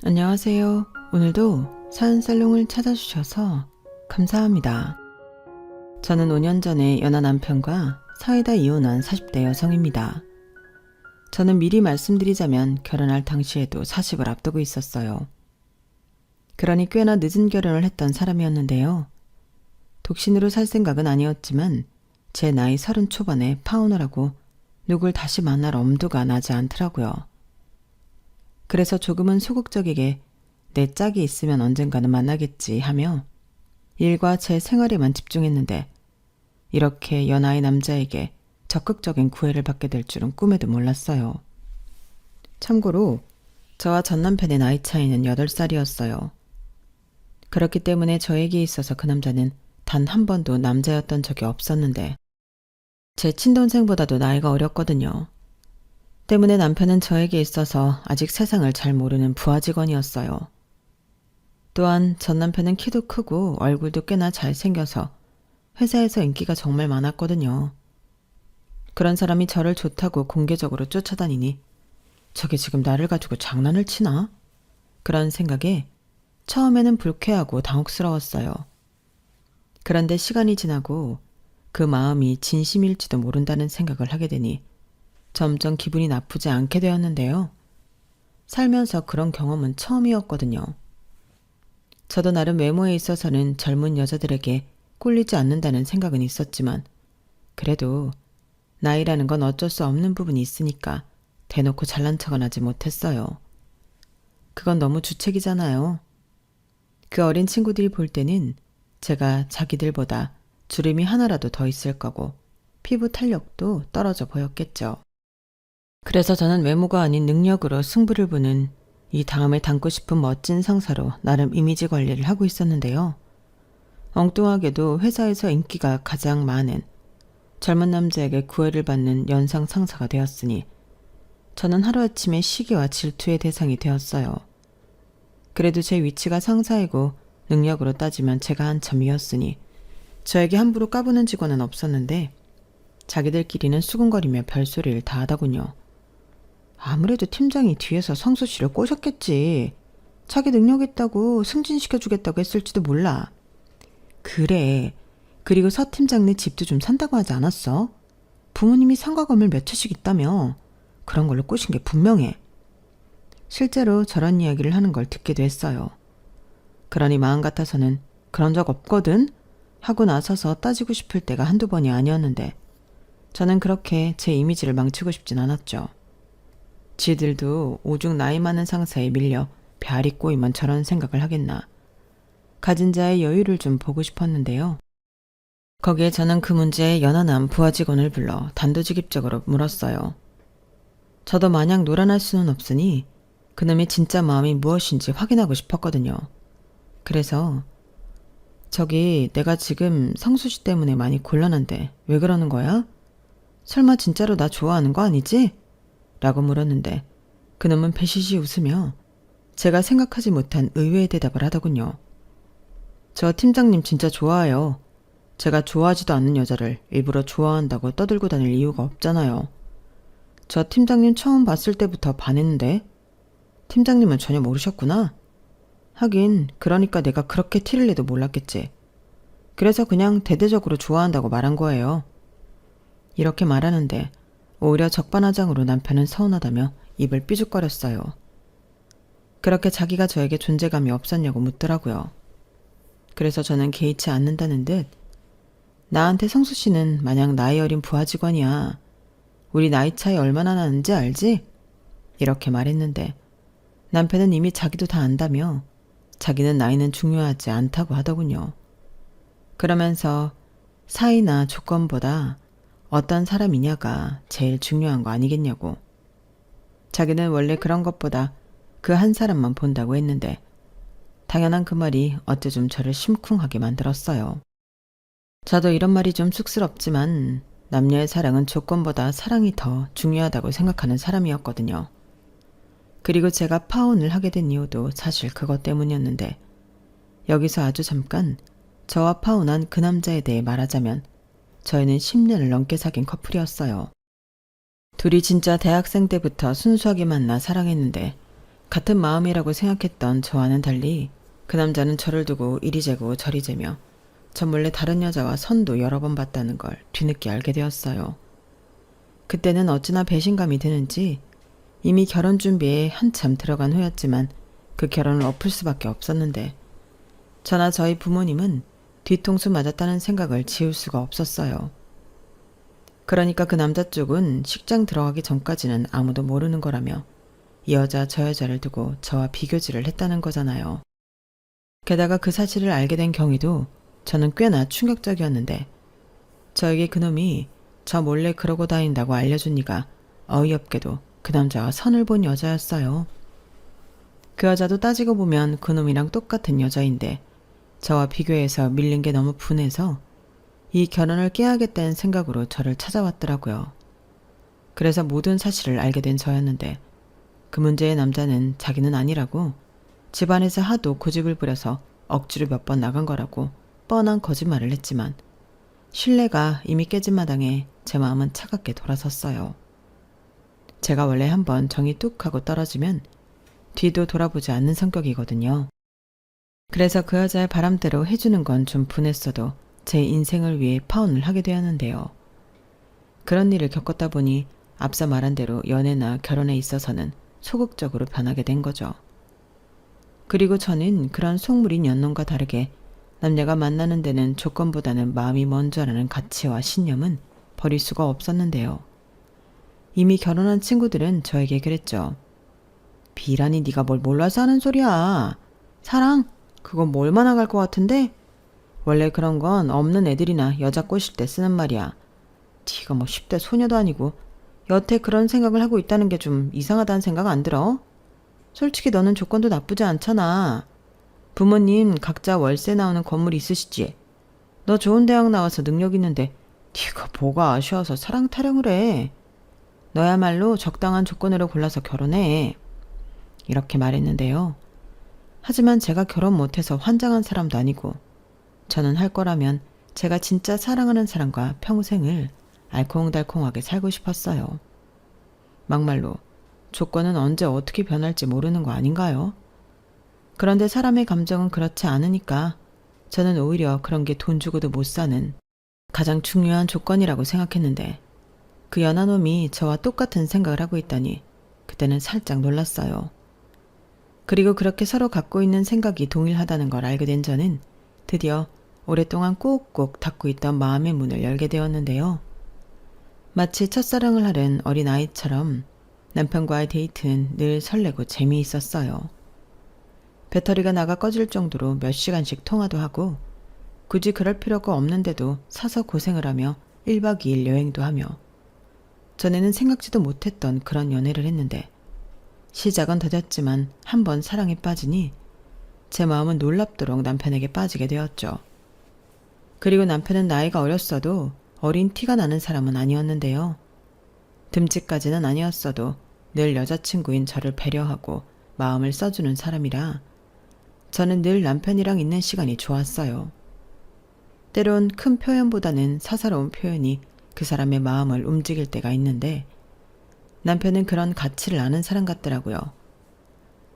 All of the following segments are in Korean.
안녕하세요. 오늘도 사연살롱을 찾아주셔서 감사합니다. 저는 5년 전에 연하 남편과 사이다 이혼한 40대 여성입니다. 저는 미리 말씀드리자면 결혼할 당시에도 40을 앞두고 있었어요. 그러니 꽤나 늦은 결혼을 했던 사람이었는데요. 독신으로 살 생각은 아니었지만 제 나이 30 초반에 파혼을 하고 누굴 다시 만날 엄두가 나지 않더라고요. 그래서 조금은 소극적이게 내 짝이 있으면 언젠가는 만나겠지 하며 일과 제 생활에만 집중했는데 이렇게 연하의 남자에게 적극적인 구애를 받게 될 줄은 꿈에도 몰랐어요. 참고로 저와 전 남편의 나이 차이는 8살이었어요. 그렇기 때문에 저에게 있어서 그 남자는 단 한 번도 남자였던 적이 없었는데 제 친동생보다도 나이가 어렸거든요. 때문에 남편은 저에게 있어서 아직 세상을 잘 모르는 부하 직원이었어요. 또한 전 남편은 키도 크고 얼굴도 꽤나 잘생겨서 회사에서 인기가 정말 많았거든요. 그런 사람이 저를 좋다고 공개적으로 쫓아다니니 저게 지금 나를 가지고 장난을 치나? 그런 생각에 처음에는 불쾌하고 당혹스러웠어요. 그런데 시간이 지나고 그 마음이 진심일지도 모른다는 생각을 하게 되니 점점 기분이 나쁘지 않게 되었는데요. 살면서 그런 경험은 처음이었거든요. 저도 나름 외모에 있어서는 젊은 여자들에게 꼴리지 않는다는 생각은 있었지만 그래도 나이라는 건 어쩔 수 없는 부분이 있으니까 대놓고 잘난 척은 하지 못했어요. 그건 너무 주책이잖아요. 그 어린 친구들이 볼 때는 제가 자기들보다 주름이 하나라도 더 있을 거고 피부 탄력도 떨어져 보였겠죠. 그래서 저는 외모가 아닌 능력으로 승부를 보는 이 다음에 닮고 싶은 멋진 상사로 나름 이미지 관리를 하고 있었는데요. 엉뚱하게도 회사에서 인기가 가장 많은 젊은 남자에게 구애를 받는 연상 상사가 되었으니 저는 하루아침에 시기와 질투의 대상이 되었어요. 그래도 제 위치가 상사이고 능력으로 따지면 제가 한참 위였으니 저에게 함부로 까부는 직원은 없었는데 자기들끼리는 수군거리며 별소리를 다 하더군요. 아무래도 팀장이 뒤에서 성수 씨를 꼬셨겠지. 자기 능력 있다고 승진시켜주겠다고 했을지도 몰라. 그래. 그리고 서 팀장네 집도 좀 산다고 하지 않았어? 부모님이 상가 건물 몇 채씩 있다며. 그런 걸로 꼬신 게 분명해. 실제로 저런 이야기를 하는 걸 듣기도 했어요. 그러니 마음 같아서는 그런 적 없거든? 하고 나서서 따지고 싶을 때가 한두 번이 아니었는데 저는 그렇게 제 이미지를 망치고 싶진 않았죠. 지들도 오죽 나이 많은 상사에 밀려 별이 꼬이면 저런 생각을 하겠나. 가진 자의 여유를 좀 보고 싶었는데요. 거기에 저는 그 문제에 연하남 부하 직원을 불러 단도직입적으로 물었어요. 저도 마냥 놀아날 수는 없으니 그놈의 진짜 마음이 무엇인지 확인하고 싶었거든요. 그래서 저기 내가 지금 성수씨 때문에 많이 곤란한데 왜 그러는 거야? 설마 진짜로 나 좋아하는 거 아니지? 라고 물었는데 그놈은 배시시 웃으며 제가 생각하지 못한 의외의 대답을 하더군요. 저 팀장님 진짜 좋아해요. 제가 좋아하지도 않는 여자를 일부러 좋아한다고 떠들고 다닐 이유가 없잖아요. 저 팀장님 처음 봤을 때부터 반했는데 팀장님은 전혀 모르셨구나. 하긴 그러니까 내가 그렇게 티를 내도 몰랐겠지. 그래서 그냥 대대적으로 좋아한다고 말한 거예요. 이렇게 말하는데 오히려 적반하장으로 남편은 서운하다며 입을 삐죽거렸어요. 그렇게 자기가 저에게 존재감이 없었냐고 묻더라고요. 그래서 저는 개의치 않는다는 듯 나한테 성수 씨는 마냥 나이 어린 부하 직원이야. 우리 나이 차이 얼마나 나는지 알지? 이렇게 말했는데 남편은 이미 자기도 다 안다며 자기는 나이는 중요하지 않다고 하더군요. 그러면서 사이나 조건보다 어떤 사람이냐가 제일 중요한 거 아니겠냐고. 자기는 원래 그런 것보다 그 한 사람만 본다고 했는데 당연한 그 말이 어째 좀 저를 심쿵하게 만들었어요. 저도 이런 말이 좀 쑥스럽지만 남녀의 사랑은 조건보다 사랑이 더 중요하다고 생각하는 사람이었거든요. 그리고 제가 파혼을 하게 된 이유도 사실 그것 때문이었는데 여기서 아주 잠깐 저와 파혼한 그 남자에 대해 말하자면 저희는 10년을 넘게 사귄 커플이었어요. 둘이 진짜 대학생 때부터 순수하게 만나 사랑했는데 같은 마음이라고 생각했던 저와는 달리 그 남자는 저를 두고 이리 재고 저리 재며 저 몰래 다른 여자와 선도 여러 번 봤다는 걸 뒤늦게 알게 되었어요. 그때는 어찌나 배신감이 드는지 이미 결혼 준비에 한참 들어간 후였지만 그 결혼을 엎을 수밖에 없었는데 저나 저희 부모님은 뒤통수 맞았다는 생각을 지울 수가 없었어요. 그러니까 그 남자 쪽은 식장 들어가기 전까지는 아무도 모르는 거라며 이 여자 저 여자를 두고 저와 비교질을 했다는 거잖아요. 게다가 그 사실을 알게 된 경위도 저는 꽤나 충격적이었는데 저에게 그놈이 저 몰래 그러고 다닌다고 알려준 이가 어이없게도 그 남자와 선을 본 여자였어요. 그 여자도 따지고 보면 그놈이랑 똑같은 여자인데 저와 비교해서 밀린 게 너무 분해서 이 결혼을 깨야겠다는 생각으로 저를 찾아왔더라고요. 그래서 모든 사실을 알게 된 저였는데 그 문제의 남자는 자기는 아니라고 집안에서 하도 고집을 부려서 억지로 몇 번 나간 거라고 뻔한 거짓말을 했지만 신뢰가 이미 깨진 마당에 제 마음은 차갑게 돌아섰어요. 제가 원래 한번 정이 뚝 하고 떨어지면 뒤도 돌아보지 않는 성격이거든요. 그래서 그 여자의 바람대로 해주는 건 좀 분했어도 제 인생을 위해 파혼을 하게 되었는데요. 그런 일을 겪었다 보니 앞서 말한 대로 연애나 결혼에 있어서는 소극적으로 변하게 된 거죠. 그리고 저는 그런 속물인 연놈과 다르게 남녀가 만나는 데는 조건보다는 마음이 먼저라는 가치와 신념은 버릴 수가 없었는데요. 이미 결혼한 친구들은 저에게 그랬죠. 비라니 네가 뭘 몰라서 하는 소리야. 사랑? 그건 뭐 얼마나 갈 것 같은데? 원래 그런 건 없는 애들이나 여자 꼬실 때 쓰는 말이야. 네가 뭐 10대 소녀도 아니고 여태 그런 생각을 하고 있다는 게 좀 이상하다는 생각 안 들어? 솔직히 너는 조건도 나쁘지 않잖아. 부모님 각자 월세 나오는 건물 있으시지? 너 좋은 대학 나와서 능력 있는데 네가 뭐가 아쉬워서 사랑 타령을 해. 너야말로 적당한 조건으로 골라서 결혼해. 이렇게 말했는데요. 하지만 제가 결혼 못해서 환장한 사람도 아니고 저는 할 거라면 제가 진짜 사랑하는 사람과 평생을 알콩달콩하게 살고 싶었어요. 막말로 조건은 언제 어떻게 변할지 모르는 거 아닌가요? 그런데 사람의 감정은 그렇지 않으니까 저는 오히려 그런 게 돈 주고도 못 사는 가장 중요한 조건이라고 생각했는데 그 연하놈이 저와 똑같은 생각을 하고 있다니 그때는 살짝 놀랐어요. 그리고 그렇게 서로 갖고 있는 생각이 동일하다는 걸 알게 된 저는 드디어 오랫동안 꾹꾹 닫고 있던 마음의 문을 열게 되었는데요. 마치 첫사랑을 하는 어린아이처럼 남편과의 데이트는 늘 설레고 재미있었어요. 배터리가 나가 꺼질 정도로 몇 시간씩 통화도 하고 굳이 그럴 필요가 없는데도 사서 고생을 하며 1박 2일 여행도 하며 전에는 생각지도 못했던 그런 연애를 했는데 시작은 더뎠지만 한번 사랑에 빠지니 제 마음은 놀랍도록 남편에게 빠지게 되었죠. 그리고 남편은 나이가 어렸어도 어린 티가 나는 사람은 아니었는데요. 듬직까지는 아니었어도 늘 여자친구인 저를 배려하고 마음을 써주는 사람이라 저는 늘 남편이랑 있는 시간이 좋았어요. 때론 큰 표현보다는 사사로운 표현이 그 사람의 마음을 움직일 때가 있는데 남편은 그런 가치를 아는 사람 같더라고요.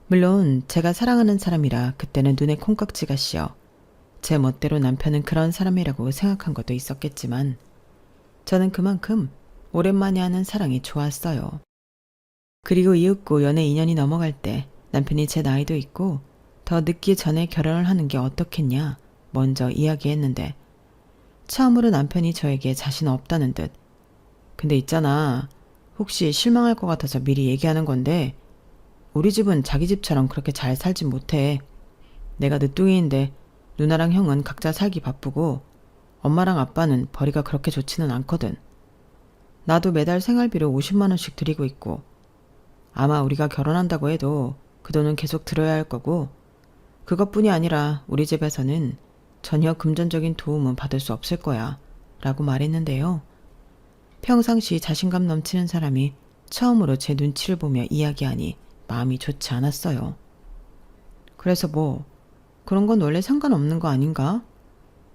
물론 제가 사랑하는 사람이라 그때는 눈에 콩깍지가 씌어 제 멋대로 남편은 그런 사람이라고 생각한 것도 있었겠지만 저는 그만큼 오랜만에 하는 사랑이 좋았어요. 그리고 이윽고 연애 2년이 넘어갈 때 남편이 제 나이도 있고 더 늦기 전에 결혼을 하는 게 어떻겠냐 먼저 이야기했는데 처음으로 남편이 저에게 자신 없다는 듯 근데 있잖아 혹시 실망할 것 같아서 미리 얘기하는 건데 우리 집은 자기 집처럼 그렇게 잘 살진 못해. 내가 늦둥이인데 누나랑 형은 각자 살기 바쁘고 엄마랑 아빠는 벌이가 그렇게 좋지는 않거든. 나도 매달 생활비로 50만 원씩 드리고 있고 아마 우리가 결혼한다고 해도 그 돈은 계속 들어야 할 거고 그것뿐이 아니라 우리 집에서는 전혀 금전적인 도움은 받을 수 없을 거야 라고 말했는데요. 평상시 자신감 넘치는 사람이 처음으로 제 눈치를 보며 이야기하니 마음이 좋지 않았어요. 그래서 뭐 그런 건 원래 상관없는 거 아닌가?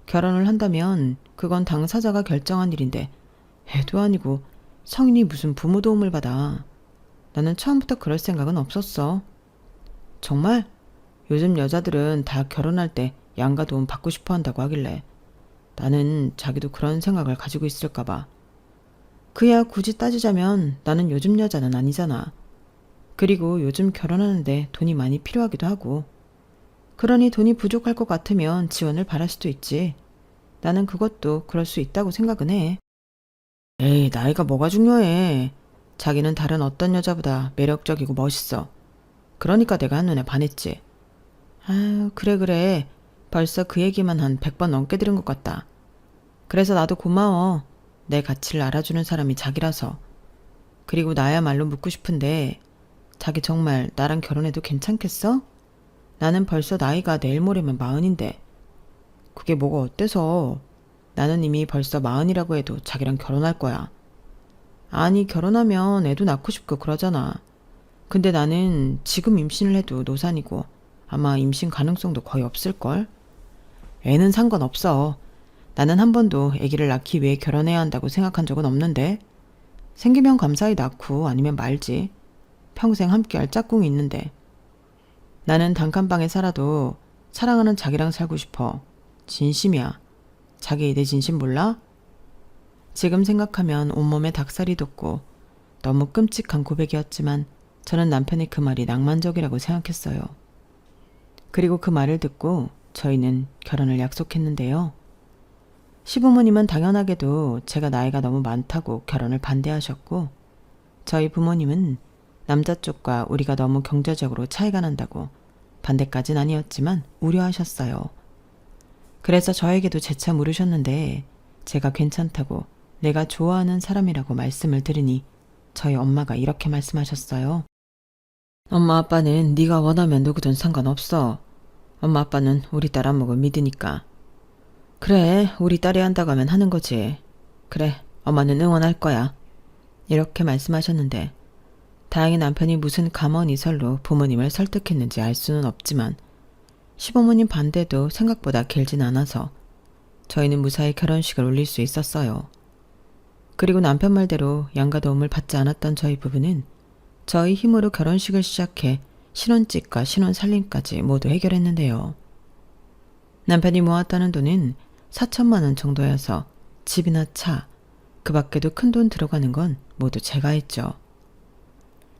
결혼을 한다면 그건 당사자가 결정한 일인데 애도 아니고 성인이 무슨 부모 도움을 받아. 나는 처음부터 그럴 생각은 없었어. 정말? 요즘 여자들은 다 결혼할 때 양가 도움 받고 싶어 한다고 하길래 나는 자기도 그런 생각을 가지고 있을까봐. 그야 굳이 따지자면 나는 요즘 여자는 아니잖아. 그리고 요즘 결혼하는데 돈이 많이 필요하기도 하고. 그러니 돈이 부족할 것 같으면 지원을 바랄 수도 있지. 나는 그것도 그럴 수 있다고 생각은 해. 에이, 나이가 뭐가 중요해. 자기는 다른 어떤 여자보다 매력적이고 멋있어. 그러니까 내가 한눈에 반했지. 아유, 그래. 벌써 그 얘기만 한 100번 넘게 들은 것 같다. 그래서 나도 고마워. 내 가치를 알아주는 사람이 자기라서. 그리고 나야말로 묻고 싶은데 자기 정말 나랑 결혼해도 괜찮겠어? 나는 벌써 나이가 내일 모레면 40인데 그게 뭐가 어때서? 나는 이미 벌써 40이라고 해도 자기랑 결혼할 거야. 아니, 결혼하면 애도 낳고 싶고 그러잖아. 근데 나는 지금 임신을 해도 노산이고 아마 임신 가능성도 거의 없을걸? 애는 상관없어. 나는 한 번도 아기를 낳기 위해 결혼해야 한다고 생각한 적은 없는데. 생기면 감사히 낳고 아니면 말지. 평생 함께할 짝꿍이 있는데. 나는 단칸방에 살아도 사랑하는 자기랑 살고 싶어. 진심이야. 자기 내 진심 몰라? 지금 생각하면 온몸에 닭살이 돋고 너무 끔찍한 고백이었지만 저는 남편의 그 말이 낭만적이라고 생각했어요. 그리고 그 말을 듣고 저희는 결혼을 약속했는데요. 시부모님은 당연하게도 제가 나이가 너무 많다고 결혼을 반대하셨고, 저희 부모님은 남자 쪽과 우리가 너무 경제적으로 차이가 난다고 반대까진 아니었지만 우려하셨어요. 그래서 저에게도 재차 물으셨는데 제가 괜찮다고 내가 좋아하는 사람이라고 말씀을 드리니 저희 엄마가 이렇게 말씀하셨어요. 엄마 아빠는 네가 원하면 누구든 상관없어. 엄마 아빠는 우리 딸 안목을 믿으니까. 그래, 우리 딸이 한다고 하면 하는 거지. 그래, 엄마는 응원할 거야. 이렇게 말씀하셨는데 다행히 남편이 무슨 감언이설로 부모님을 설득했는지 알 수는 없지만 시부모님 반대도 생각보다 길진 않아서 저희는 무사히 결혼식을 올릴 수 있었어요. 그리고 남편 말대로 양가 도움을 받지 않았던 저희 부부는 저희 힘으로 결혼식을 시작해 신혼집과 신혼살림까지 모두 해결했는데요. 남편이 모았다는 돈은 4천만 원 정도여서 집이나 차, 그 밖에도 큰 돈 들어가는 건 모두 제가 했죠.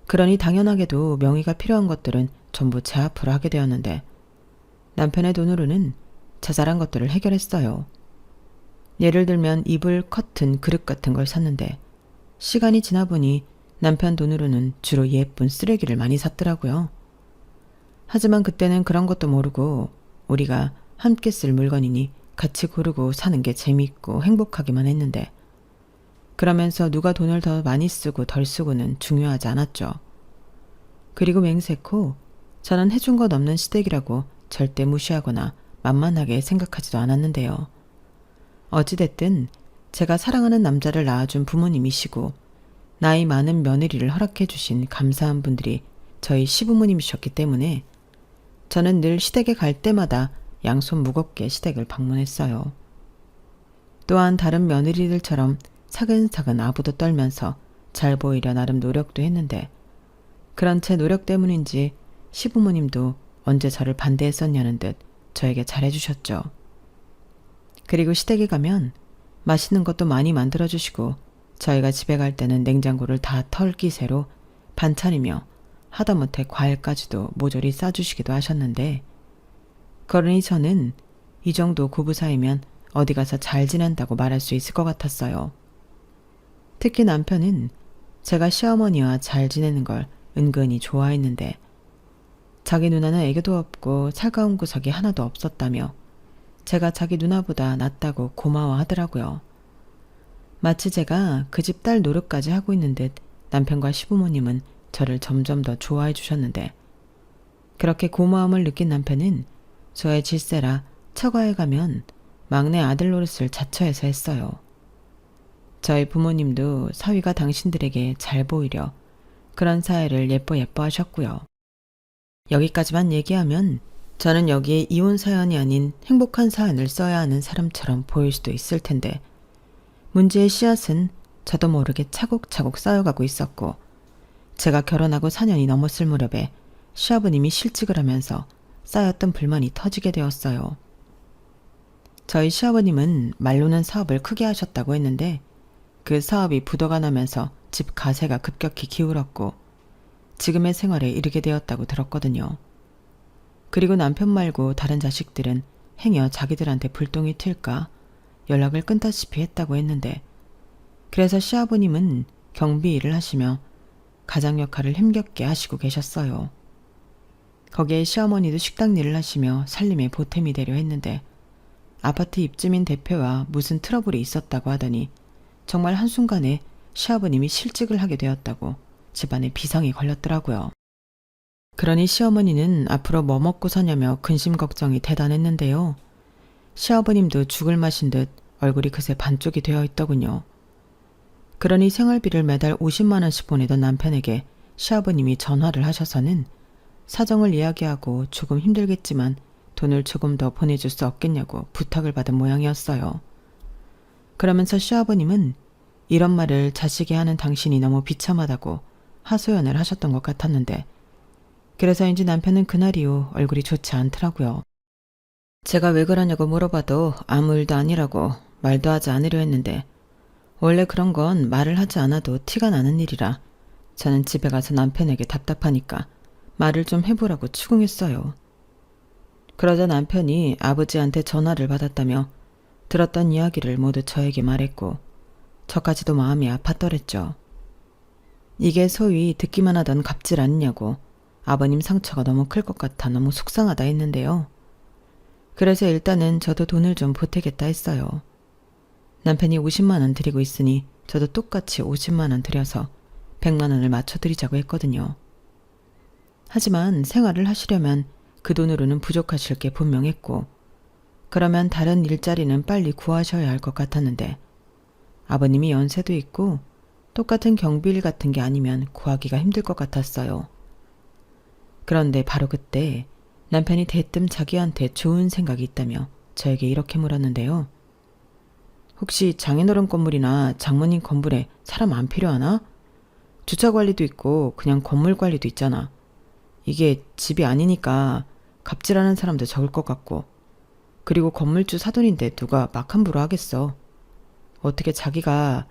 그러니 당연하게도 명의가 필요한 것들은 전부 제 앞으로 하게 되었는데 남편의 돈으로는 자잘한 것들을 해결했어요. 예를 들면 이불, 커튼, 그릇 같은 걸 샀는데 시간이 지나 보니 남편 돈으로는 주로 예쁜 쓰레기를 많이 샀더라고요. 하지만 그때는 그런 것도 모르고 우리가 함께 쓸 물건이니 같이 고르고 사는 게 재미있고 행복하기만 했는데 그러면서 누가 돈을 더 많이 쓰고 덜 쓰고는 중요하지 않았죠. 그리고 맹세코 저는 해준 것 없는 시댁이라고 절대 무시하거나 만만하게 생각하지도 않았는데요. 어찌됐든 제가 사랑하는 남자를 낳아준 부모님이시고 나이 많은 며느리를 허락해 주신 감사한 분들이 저희 시부모님이셨기 때문에 저는 늘 시댁에 갈 때마다 양손 무겁게 시댁을 방문했어요. 또한 다른 며느리들처럼 차근차근 아부도 떨면서 잘 보이려 나름 노력도 했는데 그런 제 노력 때문인지 시부모님도 언제 저를 반대했었냐는 듯 저에게 잘해주셨죠. 그리고 시댁에 가면 맛있는 것도 많이 만들어주시고 저희가 집에 갈 때는 냉장고를 다 털 기세로 반찬이며 하다못해 과일까지도 모조리 싸주시기도 하셨는데 그러니 저는 이 정도 고부 사이면 어디 가서 잘 지낸다고 말할 수 있을 것 같았어요. 특히 남편은 제가 시어머니와 잘 지내는 걸 은근히 좋아했는데 자기 누나는 애교도 없고 살가운 구석이 하나도 없었다며 제가 자기 누나보다 낫다고 고마워하더라고요. 마치 제가 그 집 딸 노릇까지 하고 있는 듯 남편과 시부모님은 저를 점점 더 좋아해 주셨는데 그렇게 고마움을 느낀 남편은 저의 질세라 처가에 가면 막내 아들 노릇을 자처해서 했어요. 저희 부모님도 사위가 당신들에게 잘 보이려 그런 사회를 예뻐 하셨고요. 여기까지만 얘기하면 저는 여기에 이혼 사연이 아닌 행복한 사연을 써야 하는 사람처럼 보일 수도 있을 텐데 문제의 씨앗은 저도 모르게 차곡차곡 쌓여가고 있었고 제가 결혼하고 4년이 넘었을 무렵에 시아버님이 실직을 하면서 쌓였던 불만이 터지게 되었어요. 저희 시아버님은 말로는 사업을 크게 하셨다고 했는데 그 사업이 부도가 나면서 집 가세가 급격히 기울었고 지금의 생활에 이르게 되었다고 들었거든요. 그리고 남편 말고 다른 자식들은 행여 자기들한테 불똥이 튈까 연락을 끊다시피 했다고 했는데 그래서 시아버님은 경비 일을 하시며 가장 역할을 힘겹게 하시고 계셨어요. 거기에 시어머니도 식당 일을 하시며 살림에 보탬이 되려 했는데 아파트 입주민 대표와 무슨 트러블이 있었다고 하더니 정말 한순간에 시아버님이 실직을 하게 되었다고 집안에 비상이 걸렸더라고요. 그러니 시어머니는 앞으로 뭐 먹고 사냐며 근심 걱정이 대단했는데요. 시아버님도 죽을 마신 듯 얼굴이 그새 반쪽이 되어 있더군요. 그러니 생활비를 매달 50만 원씩 보내던 남편에게 시아버님이 전화를 하셔서는 사정을 이야기하고 조금 힘들겠지만 돈을 조금 더 보내줄 수 없겠냐고 부탁을 받은 모양이었어요. 그러면서 시아버님은 이런 말을 자식이 하는 당신이 너무 비참하다고 하소연을 하셨던 것 같았는데 그래서인지 남편은 그날 이후 얼굴이 좋지 않더라고요. 제가 왜 그러냐고 물어봐도 아무 일도 아니라고 말도 하지 않으려 했는데 원래 그런 건 말을 하지 않아도 티가 나는 일이라 저는 집에 가서 남편에게 답답하니까 말을 좀 해보라고 추궁했어요. 그러자 남편이 아버지한테 전화를 받았다며 들었던 이야기를 모두 저에게 말했고 저까지도 마음이 아팠더랬죠. 이게 소위 듣기만 하던 갑질 아니냐고 아버님 상처가 너무 클 것 같아 너무 속상하다 했는데요. 그래서 일단은 저도 돈을 좀 보태겠다 했어요. 남편이 50만 원 드리고 있으니 저도 똑같이 50만 원 드려서 100만 원을 맞춰드리자고 했거든요. 하지만 생활을 하시려면 그 돈으로는 부족하실 게 분명했고 그러면 다른 일자리는 빨리 구하셔야 할 것 같았는데 아버님이 연세도 있고 똑같은 경비일 같은 게 아니면 구하기가 힘들 것 같았어요. 그런데 바로 그때 남편이 대뜸 자기한테 좋은 생각이 있다며 저에게 이렇게 물었는데요. 혹시 장인어른 건물이나 장모님 건물에 사람 안 필요하나? 주차 관리도 있고 그냥 건물 관리도 있잖아. 이게 집이 아니니까 갑질하는 사람도 적을 것 같고 그리고 건물주 사돈인데 누가 막 함부로 하겠어. 어떻게 자기가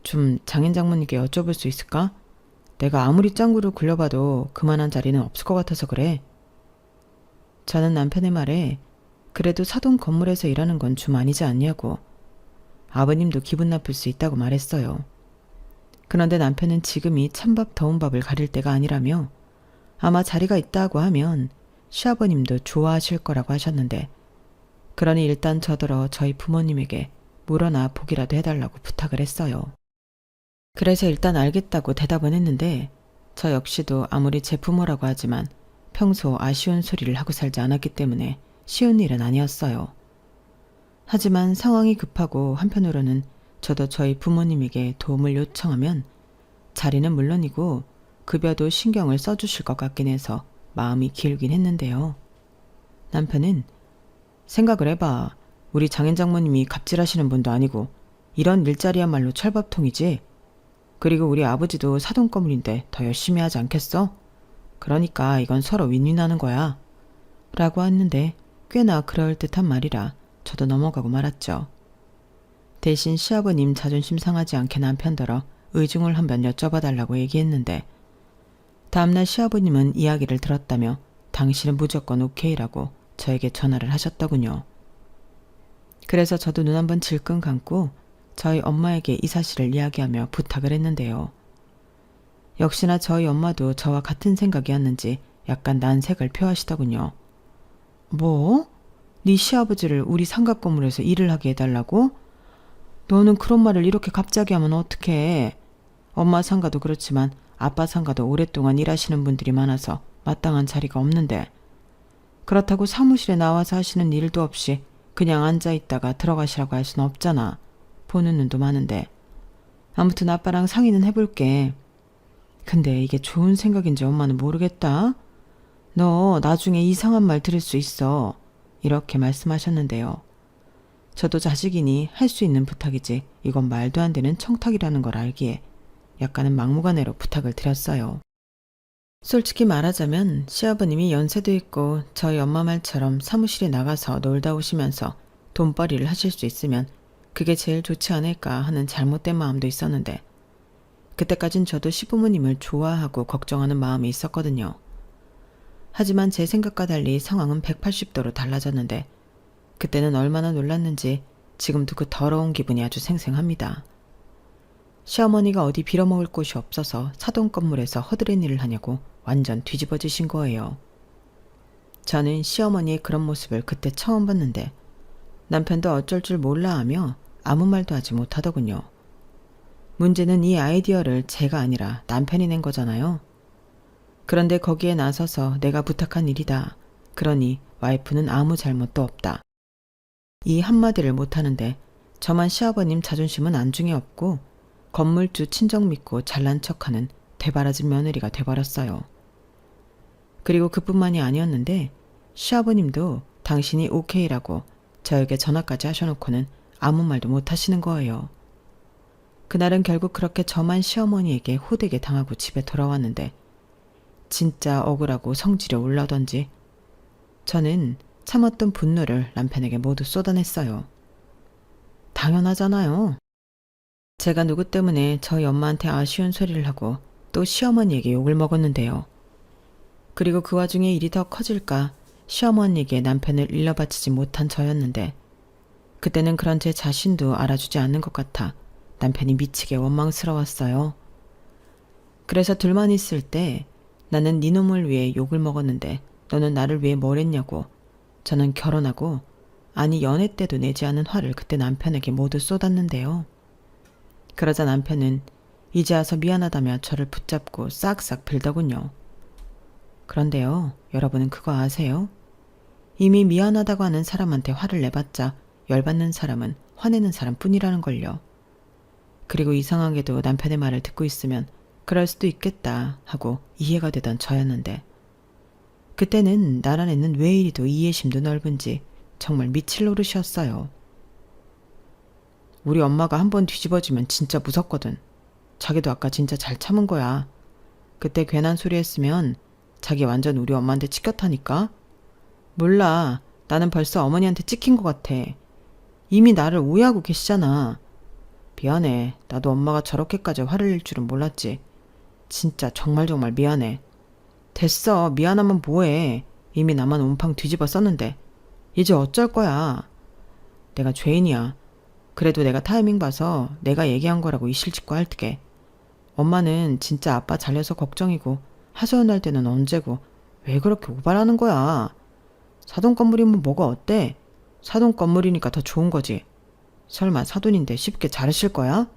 좀 장인 장모님께 여쭤볼 수 있을까? 내가 아무리 짱구를 굴려봐도 그만한 자리는 없을 것 같아서 그래. 저는 남편의 말에 그래도 사돈 건물에서 일하는 건 좀 아니지 않냐고 아버님도 기분 나쁠 수 있다고 말했어요. 그런데 남편은 지금이 찬밥 더운 밥을 가릴 때가 아니라며 아마 자리가 있다고 하면 시아버님도 좋아하실 거라고 하셨는데 그러니 일단 저더러 저희 부모님에게 물어나 보기라도 해달라고 부탁을 했어요. 그래서 일단 알겠다고 대답은 했는데 저 역시도 아무리 제 부모라고 하지만 평소 아쉬운 소리를 하고 살지 않았기 때문에 쉬운 일은 아니었어요. 하지만 상황이 급하고 한편으로는 저도 저희 부모님에게 도움을 요청하면 자리는 물론이고 급여도 신경을 써주실 것 같긴 해서 마음이 기울긴 했는데요. 남편은 생각을 해봐. 우리 장인 장모님이 갑질하시는 분도 아니고 이런 일자리야말로 철밥통이지. 그리고 우리 아버지도 사돈 건물인데 더 열심히 하지 않겠어? 그러니까 이건 서로 윈윈하는 거야. 라고 했는데 꽤나 그럴듯한 말이라 저도 넘어가고 말았죠. 대신 시아버님 자존심 상하지 않게 남편더러 의중을 한번 여쭤봐달라고 얘기했는데 다음날 시아버님은 이야기를 들었다며 당신은 무조건 오케이라고 저에게 전화를 하셨더군요. 그래서 저도 눈 한번 질끈 감고 저희 엄마에게 이 사실을 이야기하며 부탁을 했는데요. 역시나 저희 엄마도 저와 같은 생각이었는지 약간 난색을 표하시더군요. 뭐? 네 시아버지를 우리 상가 건물에서 일을 하게 해달라고? 너는 그런 말을 이렇게 갑자기 하면 어떡해. 엄마 상가도 그렇지만 아빠 상가도 오랫동안 일하시는 분들이 많아서 마땅한 자리가 없는데 그렇다고 사무실에 나와서 하시는 일도 없이 그냥 앉아있다가 들어가시라고 할 수는 없잖아. 보는 눈도 많은데. 아무튼 아빠랑 상의는 해볼게. 근데 이게 좋은 생각인지 엄마는 모르겠다. 너 나중에 이상한 말 들을 수 있어. 이렇게 말씀하셨는데요. 저도 자식이니 할 수 있는 부탁이지 이건 말도 안 되는 청탁이라는 걸 알기에 약간은 막무가내로 부탁을 드렸어요. 솔직히 말하자면 시아버님이 연세도 있고 저희 엄마 말처럼 사무실에 나가서 놀다 오시면서 돈벌이를 하실 수 있으면 그게 제일 좋지 않을까 하는 잘못된 마음도 있었는데, 그때까진 저도 시부모님을 좋아하고 걱정하는 마음이 있었거든요. 하지만 제 생각과 달리 상황은 180도로 달라졌는데, 그때는 얼마나 놀랐는지 지금도 그 더러운 기분이 아주 생생합니다. 시어머니가 어디 빌어먹을 곳이 없어서 사돈 건물에서 허드렛 일을 하냐고 완전 뒤집어지신 거예요. 저는 시어머니의 그런 모습을 그때 처음 봤는데 남편도 어쩔 줄 몰라 하며 아무 말도 하지 못하더군요. 문제는 이 아이디어를 제가 아니라 남편이 낸 거잖아요. 그런데 거기에 나서서 내가 부탁한 일이다. 그러니 와이프는 아무 잘못도 없다. 이 한마디를 못하는데 저만 시아버님 자존심은 안중에 없고 건물주 친정 믿고 잘난 척하는 되바라진 며느리가 돼버렸어요. 그리고 그뿐만이 아니었는데 시아버님도 당신이 오케이라고 저에게 전화까지 하셔놓고는 아무 말도 못하시는 거예요. 그날은 결국 그렇게 저만 시어머니에게 호되게 당하고 집에 돌아왔는데 진짜 억울하고 성질이 올라오던지 저는 참았던 분노를 남편에게 모두 쏟아냈어요. 당연하잖아요. 제가 누구 때문에 저희 엄마한테 아쉬운 소리를 하고 또 시어머니에게 욕을 먹었는데요. 그리고 그 와중에 일이 더 커질까 시어머니에게 남편을 일러바치지 못한 저였는데, 그때는 그런 제 자신도 알아주지 않는 것 같아 남편이 미치게 원망스러웠어요. 그래서 둘만 있을 때 나는 네 놈을 위해 욕을 먹었는데 너는 나를 위해 뭘 했냐고, 저는 결혼하고 아니 연애 때도 내지 않은 화를 그때 남편에게 모두 쏟았는데요. 그러자 남편은 이제 와서 미안하다며 저를 붙잡고 싹싹 빌더군요. 그런데요, 여러분은 그거 아세요? 이미 미안하다고 하는 사람한테 화를 내봤자 열받는 사람은 화내는 사람뿐이라는 걸요. 그리고 이상하게도 남편의 말을 듣고 있으면 그럴 수도 있겠다 하고 이해가 되던 저였는데, 그때는 나란 애는 왜 이리도 이해심도 넓은지 정말 미칠 노릇이었어요. 우리 엄마가 한번 뒤집어지면 진짜 무섭거든. 자기도 아까 진짜 잘 참은 거야. 그때 괜한 소리 했으면 자기 완전 우리 엄마한테 찍혔다니까? 몰라. 나는 벌써 어머니한테 찍힌 것 같아. 이미 나를 오해하고 계시잖아. 미안해. 나도 엄마가 저렇게까지 화를 낼 줄은 몰랐지. 진짜 정말 미안해. 됐어. 미안하면 뭐해. 이미 나만 온팡 뒤집어 썼는데. 이제 어쩔 거야. 내가 죄인이야. 그래도 내가 타이밍 봐서 내가 얘기한 거라고 이실직고 할게. 엄마는 진짜 아빠 잘려서 걱정이고 하소연할 때는 언제고 왜 그렇게 오바라는 거야. 사돈 건물이면 뭐가 어때? 사돈 건물이니까 더 좋은 거지. 설마 사돈인데 쉽게 자르실 거야?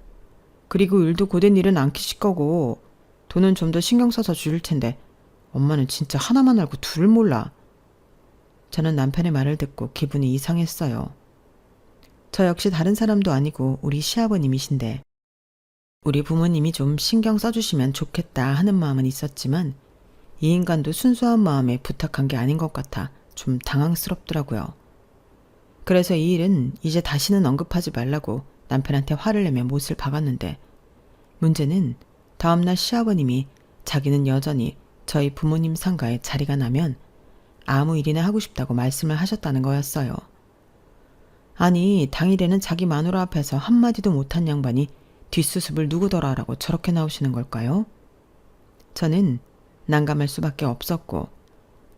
그리고 일도 고된 일은 안 키실 거고 돈은 좀 더 신경 써서 줄일 텐데 엄마는 진짜 하나만 알고 둘을 몰라. 저는 남편의 말을 듣고 기분이 이상했어요. 저 역시 다른 사람도 아니고 우리 시아버님이신데 우리 부모님이 좀 신경 써주시면 좋겠다 하는 마음은 있었지만 이 인간도 순수한 마음에 부탁한 게 아닌 것 같아 좀 당황스럽더라고요. 그래서 이 일은 이제 다시는 언급하지 말라고 남편한테 화를 내며 못을 박았는데, 문제는 다음날 시아버님이 자기는 여전히 저희 부모님 상가에 자리가 나면 아무 일이나 하고 싶다고 말씀을 하셨다는 거였어요. 아니, 당일에는 자기 마누라 앞에서 한마디도 못한 양반이 뒷수습을 누구더라라고 저렇게 나오시는 걸까요? 저는 난감할 수밖에 없었고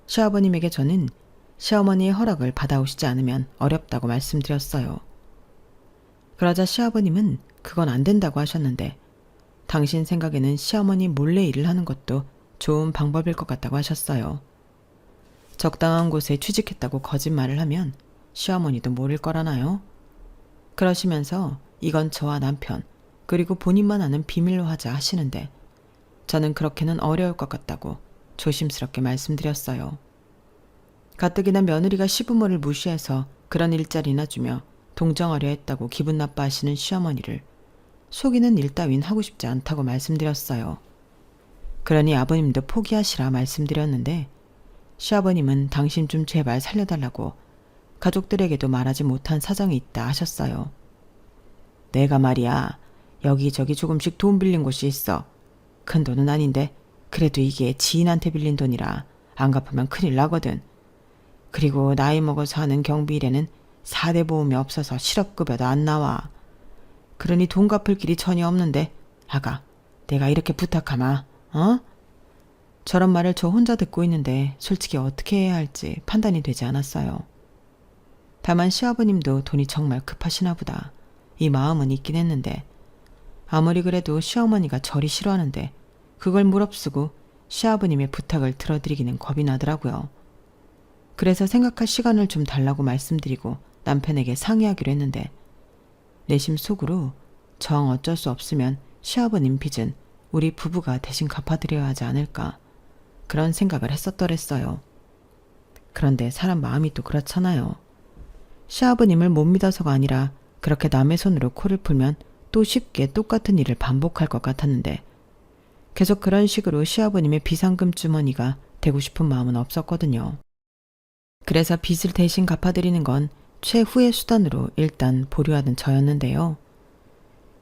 시아버님에게 저는 시어머니의 허락을 받아오시지 않으면 어렵다고 말씀드렸어요. 그러자 시아버님은 그건 안 된다고 하셨는데 당신 생각에는 시어머니 몰래 일을 하는 것도 좋은 방법일 것 같다고 하셨어요. 적당한 곳에 취직했다고 거짓말을 하면 시어머니도 모를 거라나요? 그러시면서 이건 저와 남편 그리고 본인만 아는 비밀로 하자 하시는데 저는 그렇게는 어려울 것 같다고 조심스럽게 말씀드렸어요. 가뜩이나 며느리가 시부모를 무시해서 그런 일자리나 주며 동정하려 했다고 기분 나빠하시는 시어머니를 속이는 일 따윈 하고 싶지 않다고 말씀드렸어요. 그러니 아버님도 포기하시라 말씀드렸는데 시아버님은 당신 좀 제발 살려달라고 가족들에게도 말하지 못한 사정이 있다 하셨어요. 내가 말이야, 여기저기 조금씩 돈 빌린 곳이 있어. 큰 돈은 아닌데 그래도 이게 지인한테 빌린 돈이라 안 갚으면 큰일 나거든. 그리고 나이 먹어서 하는 경비 일에는 4대 보험이 없어서 실업급여도 안 나와. 그러니 돈 갚을 길이 전혀 없는데 아가, 내가 이렇게 부탁하마, 어? 저런 말을 저 혼자 듣고 있는데 솔직히 어떻게 해야 할지 판단이 되지 않았어요. 다만 시아버님도 돈이 정말 급하시나 보다. 이 마음은 있긴 했는데 아무리 그래도 시어머니가 저리 싫어하는데 그걸 무릅쓰고 시아버님의 부탁을 들어드리기는 겁이 나더라고요. 그래서 생각할 시간을 좀 달라고 말씀드리고 남편에게 상의하기로 했는데 내심 속으로 정 어쩔 수 없으면 시아버님 빚은 우리 부부가 대신 갚아드려야 하지 않을까 그런 생각을 했었더랬어요. 그런데 사람 마음이 또 그렇잖아요. 시아버님을 못 믿어서가 아니라 그렇게 남의 손으로 코를 풀면 또 쉽게 똑같은 일을 반복할 것 같았는데 계속 그런 식으로 시아버님의 비상금 주머니가 되고 싶은 마음은 없었거든요. 그래서 빚을 대신 갚아드리는 건 최후의 수단으로 일단 보류하던 저였는데요.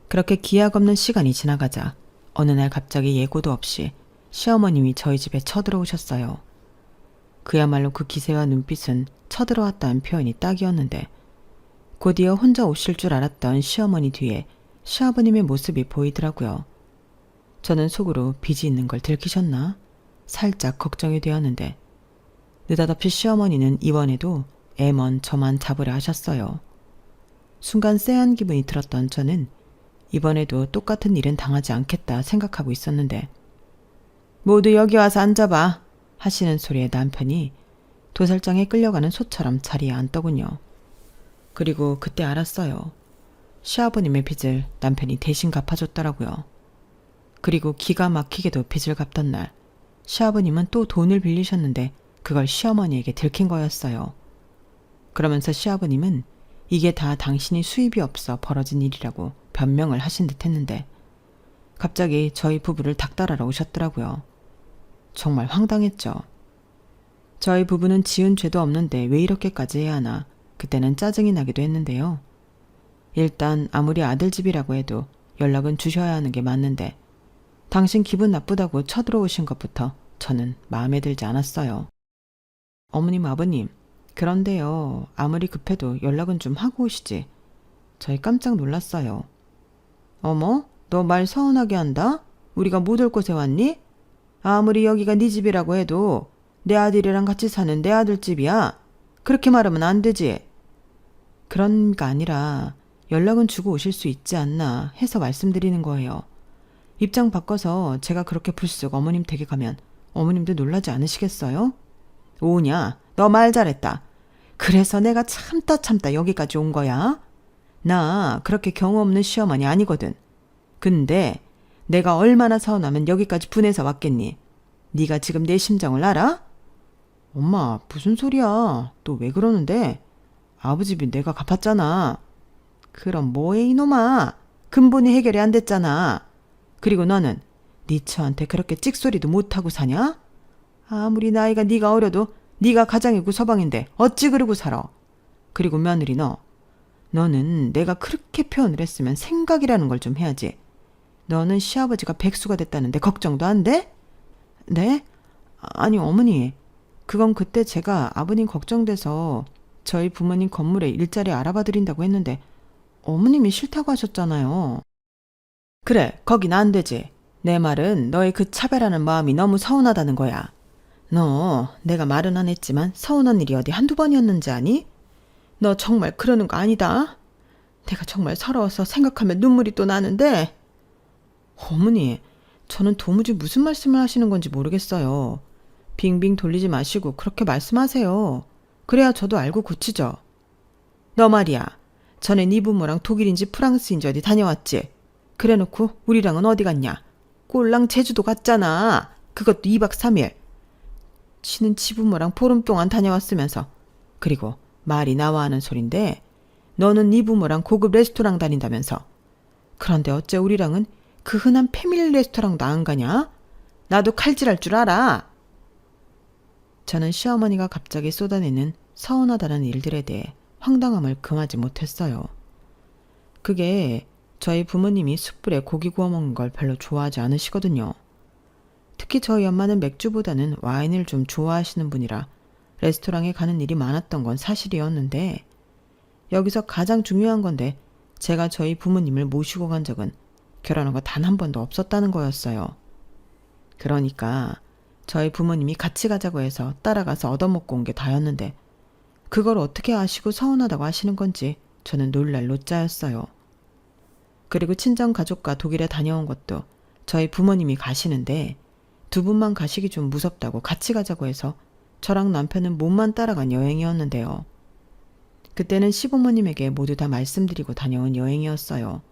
그렇게 기약 없는 시간이 지나가자 어느 날 갑자기 예고도 없이 시어머님이 저희 집에 쳐들어오셨어요. 그야말로 그 기세와 눈빛은 쳐들어왔다는 표현이 딱이었는데 곧이어 혼자 오실 줄 알았던 시어머니 뒤에 시아버님의 모습이 보이더라고요. 저는 속으로 빚이 있는 걸 들키셨나? 살짝 걱정이 되었는데 느닷없이 시어머니는 이번에도 애먼 저만 잡으려 하셨어요. 순간 쎄한 기분이 들었던 저는 이번에도 똑같은 일은 당하지 않겠다 생각하고 있었는데 모두 여기 와서 앉아봐 하시는 소리에 남편이 도살장에 끌려가는 소처럼 자리에 앉더군요. 그리고 그때 알았어요. 시아버님의 빚을 남편이 대신 갚아줬더라고요. 그리고 기가 막히게도 빚을 갚던 날 시아버님은 또 돈을 빌리셨는데 그걸 시어머니에게 들킨 거였어요. 그러면서 시아버님은 이게 다 당신이 수입이 없어 벌어진 일이라고 변명을 하신 듯 했는데 갑자기 저희 부부를 닥달하러 오셨더라고요. 정말 황당했죠. 저희 부부는 지은 죄도 없는데 왜 이렇게까지 해야 하나 그때는 짜증이 나기도 했는데요. 일단 아무리 아들 집이라고 해도 연락은 주셔야 하는 게 맞는데 당신 기분 나쁘다고 쳐들어오신 것부터 저는 마음에 들지 않았어요. 어머님, 아버님, 그런데요. 아무리 급해도 연락은 좀 하고 오시지. 저희 깜짝 놀랐어요. 어머, 너 말 서운하게 한다? 우리가 못 올 곳에 왔니? 아무리 여기가 네 집이라고 해도 내 아들이랑 같이 사는 내 아들 집이야. 그렇게 말하면 안 되지. 그런 게 아니라 연락은 주고 오실 수 있지 않나 해서 말씀드리는 거예요. 입장 바꿔서 제가 그렇게 불쑥 어머님 댁에 가면 어머님도 놀라지 않으시겠어요? 오냐, 너 말 잘했다. 그래서 내가 참다 여기까지 온 거야. 나 그렇게 경우 없는 시어머니 아니거든. 근데 내가 얼마나 서운하면 여기까지 분해서 왔겠니? 네가 지금 내 심정을 알아? 엄마, 무슨 소리야. 또 왜 그러는데? 아버지 빚 내가 갚았잖아. 그럼 뭐해 이놈아. 근본이 해결이 안 됐잖아. 그리고 너는 네 처한테 그렇게 찍소리도 못하고 사냐? 아무리 나이가 네가 어려도 네가 가장이고 서방인데 어찌 그러고 살아. 그리고 며느리 너는 내가 그렇게 표현을 했으면 생각이라는 걸 좀 해야지. 너는 시아버지가 백수가 됐다는데 걱정도 안 돼? 네? 아니 어머니, 그건 그때 제가 아버님 걱정돼서 저희 부모님 건물에 일자리 알아봐 드린다고 했는데 어머님이 싫다고 하셨잖아요. 그래, 거긴 안 되지. 내 말은 너의 그 차별하는 마음이 너무 서운하다는 거야. 너 내가 말은 안 했지만 서운한 일이 어디 한두 번이었는지 아니? 너 정말 그러는 거 아니다. 내가 정말 서러워서 생각하면 눈물이 또 나는데. 어머니, 저는 도무지 무슨 말씀을 하시는 건지 모르겠어요. 빙빙 돌리지 마시고 그렇게 말씀하세요. 그래야 저도 알고 고치죠. 너 말이야. 전에 네 부모랑 독일인지 프랑스인지 어디 다녀왔지? 그래놓고 우리랑은 어디 갔냐? 꼴랑 제주도 갔잖아. 그것도 2박 3일. 지는 지 부모랑 보름 동안 다녀왔으면서. 그리고 말이 나와 하는 소린데 너는 네 부모랑 고급 레스토랑 다닌다면서. 그런데 어째 우리랑은 그 흔한 패밀리 레스토랑도 안 가냐? 나도 칼질할 줄 알아. 저는 시어머니가 갑자기 쏟아내는 서운하다는 일들에 대해 황당함을 금하지 못했어요. 그게 저희 부모님이 숯불에 고기 구워 먹는 걸 별로 좋아하지 않으시거든요. 특히 저희 엄마는 맥주보다는 와인을 좀 좋아하시는 분이라 레스토랑에 가는 일이 많았던 건 사실이었는데, 여기서 가장 중요한 건데 제가 저희 부모님을 모시고 간 적은 결혼한 거 단 한 번도 없었다는 거였어요. 그러니까 저희 부모님이 같이 가자고 해서 따라가서 얻어먹고 온 게 다였는데, 그걸 어떻게 아시고 서운하다고 하시는 건지 저는 놀랄 노자였어요. 그리고 친정 가족과 독일에 다녀온 것도 저희 부모님이 가시는데 두 분만 가시기 좀 무섭다고 같이 가자고 해서 저랑 남편은 몸만 따라간 여행이었는데요. 그때는 시부모님에게 모두 다 말씀드리고 다녀온 여행이었어요.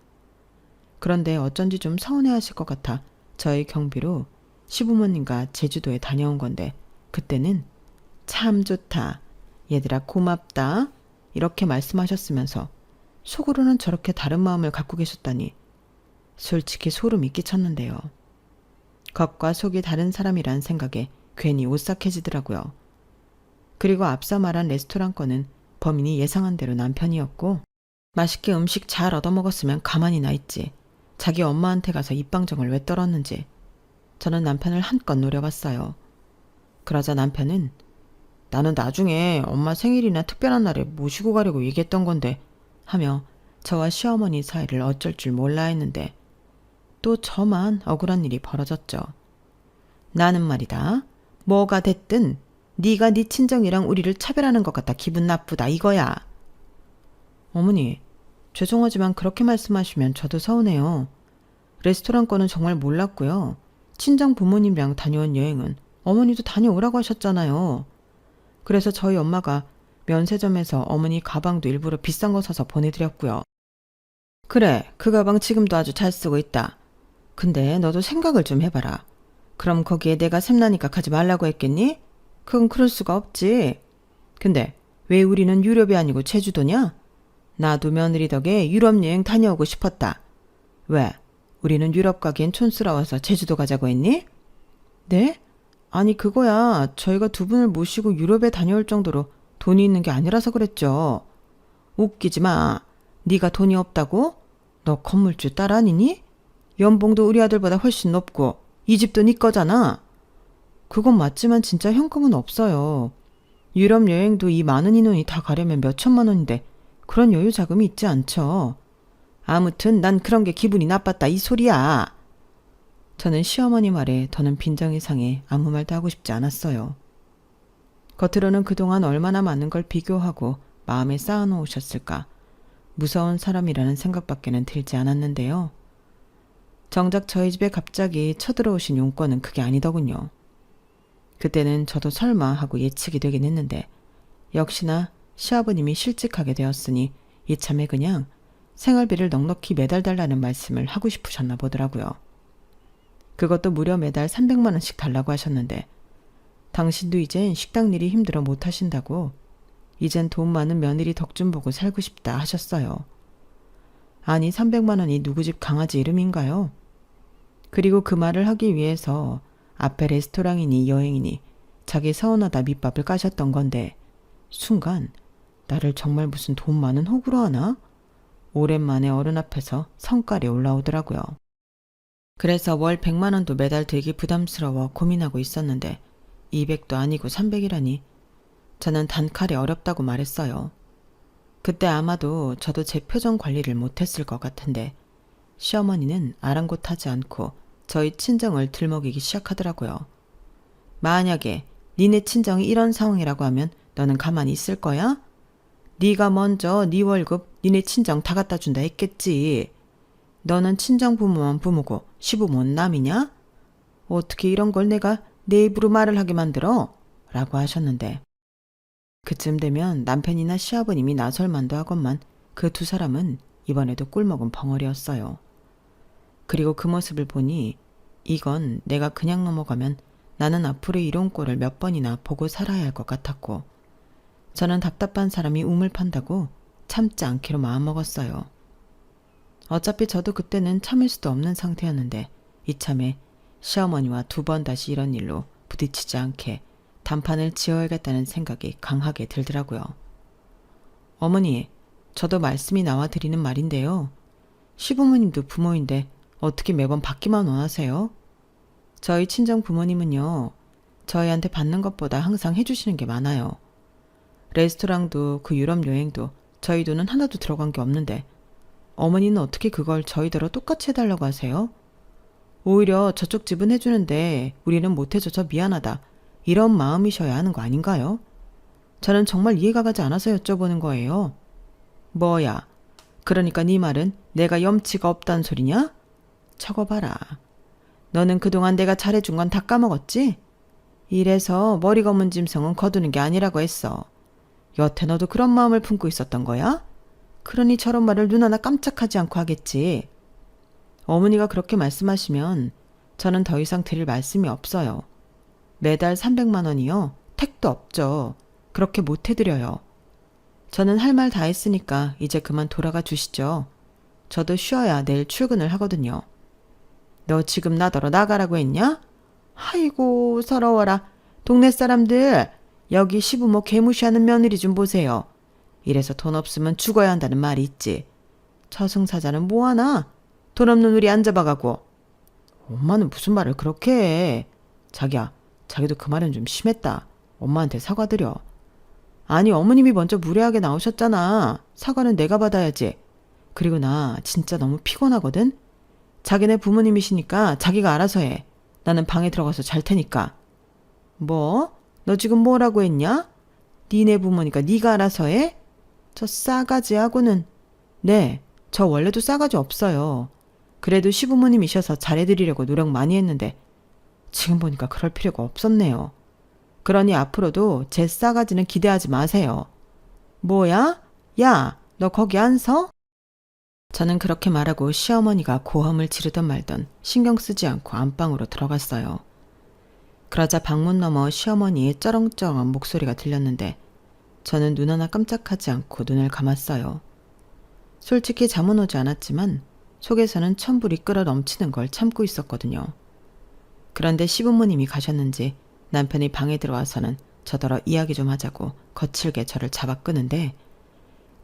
그런데 어쩐지 좀 서운해하실 것 같아 저희 경비로 시부모님과 제주도에 다녀온 건데, 그때는 참 좋다, 얘들아 고맙다, 이렇게 말씀하셨으면서 속으로는 저렇게 다른 마음을 갖고 계셨다니 솔직히 소름이 끼쳤는데요. 겉과 속이 다른 사람이란 생각에 괜히 오싹해지더라고요. 그리고 앞서 말한 레스토랑 건은 범인이 예상한 대로 남편이었고, 맛있게 음식 잘 얻어먹었으면 가만히 나 있지 자기 엄마한테 가서 입방정을 왜 떨었는지 저는 남편을 한껏 노려봤어요. 그러자 남편은 나는 나중에 엄마 생일이나 특별한 날에 모시고 가려고 얘기했던 건데 하며 저와 시어머니 사이를 어쩔 줄 몰라 했는데, 또 저만 억울한 일이 벌어졌죠. 나는 말이다, 뭐가 됐든 네가 네 친정이랑 우리를 차별하는 것 같다 기분 나쁘다 이거야. 어머니, 죄송하지만 그렇게 말씀하시면 저도 서운해요. 레스토랑 거는 정말 몰랐고요. 친정 부모님이랑 다녀온 여행은 어머니도 다녀오라고 하셨잖아요. 그래서 저희 엄마가 면세점에서 어머니 가방도 일부러 비싼 거 사서 보내드렸고요. 그래, 그 가방 지금도 아주 잘 쓰고 있다. 근데 너도 생각을 좀 해봐라. 그럼 거기에 내가 샘나니까 가지 말라고 했겠니? 그건 그럴 수가 없지. 근데 왜 우리는 유럽이 아니고 제주도냐? 나도 며느리 덕에 유럽 여행 다녀오고 싶었다. 왜? 우리는 유럽 가기엔 촌스러워서 제주도 가자고 했니? 네? 아니 그거야, 저희가 두 분을 모시고 유럽에 다녀올 정도로 돈이 있는 게 아니라서 그랬죠. 웃기지 마. 네가 돈이 없다고? 너 건물주 딸 아니니? 연봉도 우리 아들보다 훨씬 높고 이 집도 네 거잖아. 그건 맞지만 진짜 현금은 없어요. 유럽 여행도 이 많은 인원이 다 가려면 몇 천만 원인데 그런 여유 자금이 있지 않죠. 아무튼 난 그런 게 기분이 나빴다 이 소리야. 저는 시어머니 말에 더는 빈정이 상해 아무 말도 하고 싶지 않았어요. 겉으로는 그동안 얼마나 많은 걸 비교하고 마음에 쌓아놓으셨을까 무서운 사람이라는 생각밖에는 들지 않았는데요. 정작 저희 집에 갑자기 쳐들어오신 용건은 그게 아니더군요. 그때는 저도 설마 하고 예측이 되긴 했는데, 역시나 시아버님이 실직하게 되었으니 이참에 그냥 생활비를 넉넉히 매달 달라는 말씀을 하고 싶으셨나 보더라고요. 그것도 무려 매달 300만 원씩 달라고 하셨는데, 당신도 이젠 식당 일이 힘들어 못 하신다고 이젠 돈 많은 며느리 덕 좀 보고 살고 싶다 하셨어요. 아니 300만 원이 누구 집 강아지 이름인가요? 그리고 그 말을 하기 위해서 앞에 레스토랑이니 여행이니 자기 서운하다 밑밥을 까셨던 건데, 순간 나를 정말 무슨 돈 많은 호구로 하나? 오랜만에 어른 앞에서 성깔이 올라오더라고요. 그래서 월 100만 원도 매달 들기 부담스러워 고민하고 있었는데 200도 아니고 300이라니 저는 단칼에 어렵다고 말했어요. 그때 아마도 저도 제 표정 관리를 못했을 것 같은데 시어머니는 아랑곳하지 않고 저희 친정을 들먹이기 시작하더라고요. 만약에 니네 친정이 이런 상황이라고 하면 너는 가만히 있을 거야? 네가 먼저 네 월급 니네 친정 다 갖다 준다 했겠지. 너는 친정 부모만 부모고 시부모는 남이냐? 어떻게 이런 걸 내가 내 입으로 말을 하게 만들어? 라고 하셨는데, 그쯤 되면 남편이나 시아버님이 나설 만도 하건만 그 두 사람은 이번에도 꿀먹은 벙어리였어요. 그리고 그 모습을 보니 이건 내가 그냥 넘어가면 나는 앞으로 이런 꼴을 몇 번이나 보고 살아야 할 것 같았고, 저는 답답한 사람이 우물 판다고 참지 않기로 마음먹었어요. 어차피 저도 그때는 참을 수도 없는 상태였는데 이참에 시어머니와 두 번 다시 이런 일로 부딪히지 않게 단판을 지어야겠다는 생각이 강하게 들더라고요. 어머니, 저도 말씀이 나와 드리는 말인데요. 시부모님도 부모인데 어떻게 매번 받기만 원하세요? 저희 친정 부모님은요, 저희한테 받는 것보다 항상 해주시는 게 많아요. 레스토랑도 그 유럽 여행도 저희 돈은 하나도 들어간 게 없는데 어머니는 어떻게 그걸 저희대로 똑같이 해달라고 하세요? 오히려 저쪽 집은 해주는데 우리는 못해줘서 미안하다. 이런 마음이셔야 하는 거 아닌가요? 저는 정말 이해가 가지 않아서 여쭤보는 거예요. 뭐야? 그러니까 네 말은 내가 염치가 없다는 소리냐? 적어봐라. 너는 그동안 내가 잘해준 건 다 까먹었지? 이래서 머리 검은 짐승은 거두는 게 아니라고 했어. 여태 너도 그런 마음을 품고 있었던 거야? 그러니 저런 말을 눈 하나 깜짝하지 않고 하겠지. 어머니가 그렇게 말씀하시면 저는 더 이상 드릴 말씀이 없어요. 매달 300만 원이요. 택도 없죠. 그렇게 못 해드려요. 저는 할 말 다 했으니까 이제 그만 돌아가 주시죠. 저도 쉬어야 내일 출근을 하거든요. 너 지금 나더러 나가라고 했냐? 아이고 서러워라. 동네 사람들 여기 시부모 개무시하는 며느리 좀 보세요. 이래서 돈 없으면 죽어야 한다는 말이 있지. 저승사자는 뭐하나? 돈 없는 우리 안 잡아가고. 엄마는 무슨 말을 그렇게 해. 자기야, 자기도 그 말은 좀 심했다. 엄마한테 사과드려. 아니 어머님이 먼저 무례하게 나오셨잖아. 사과는 내가 받아야지. 그리고 나 진짜 너무 피곤하거든. 자기네 부모님이시니까 자기가 알아서 해. 나는 방에 들어가서 잘 테니까. 뭐? 너 지금 뭐라고 했냐? 니네 부모니까 네가 알아서 해? 저 싸가지하고는. 네, 저 원래도 싸가지 없어요. 그래도 시부모님이셔서 잘해드리려고 노력 많이 했는데 지금 보니까 그럴 필요가 없었네요. 그러니 앞으로도 제 싸가지는 기대하지 마세요. 뭐야? 야, 너 거기 안 서? 저는 그렇게 말하고 시어머니가 고함을 지르던 말던 신경 쓰지 않고 안방으로 들어갔어요. 그러자 방문 너머 시어머니의 쩌렁쩌렁한 목소리가 들렸는데 저는 눈 하나 깜짝하지 않고 눈을 감았어요. 솔직히 잠은 오지 않았지만 속에서는 천불이 끓어 넘치는 걸 참고 있었거든요. 그런데 시부모님이 가셨는지 남편이 방에 들어와서는 저더러 이야기 좀 하자고 거칠게 저를 잡아 끄는데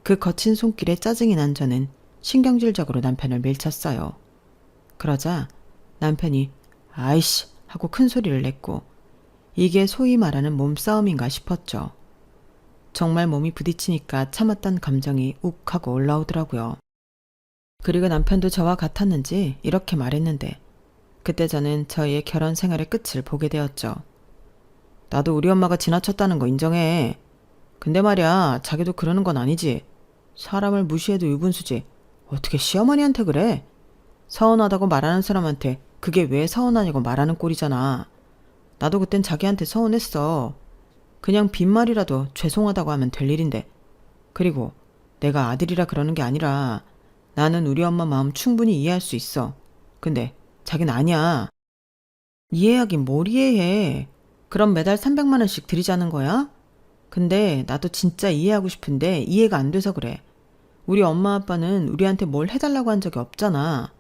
그 거친 손길에 짜증이 난 저는 신경질적으로 남편을 밀쳤어요. 그러자 남편이 아이씨 하고 큰 소리를 냈고 이게 소위 말하는 몸싸움인가 싶었죠. 정말 몸이 부딪히니까 참았던 감정이 욱 하고 올라오더라고요. 그리고 남편도 저와 같았는지 이렇게 말했는데 그때 저는 저희의 결혼 생활의 끝을 보게 되었죠. 나도 우리 엄마가 지나쳤다는 거 인정해. 근데 말이야, 자기도 그러는 건 아니지. 사람을 무시해도 유분수지. 어떻게 시어머니한테 그래? 서운하다고 말하는 사람한테 그게 왜 서운하냐고 말하는 꼴이잖아. 나도 그땐 자기한테 서운했어. 그냥 빈말이라도 죄송하다고 하면 될 일인데. 그리고 내가 아들이라 그러는 게 아니라 나는 우리 엄마 마음 충분히 이해할 수 있어. 근데 자기는 아니야. 이해하긴 뭘 이해해. 그럼 매달 300만 원씩 드리자는 거야? 근데 나도 진짜 이해하고 싶은데 이해가 안 돼서 그래. 우리 엄마 아빠는 우리한테 뭘 해달라고 한 적이 없잖아.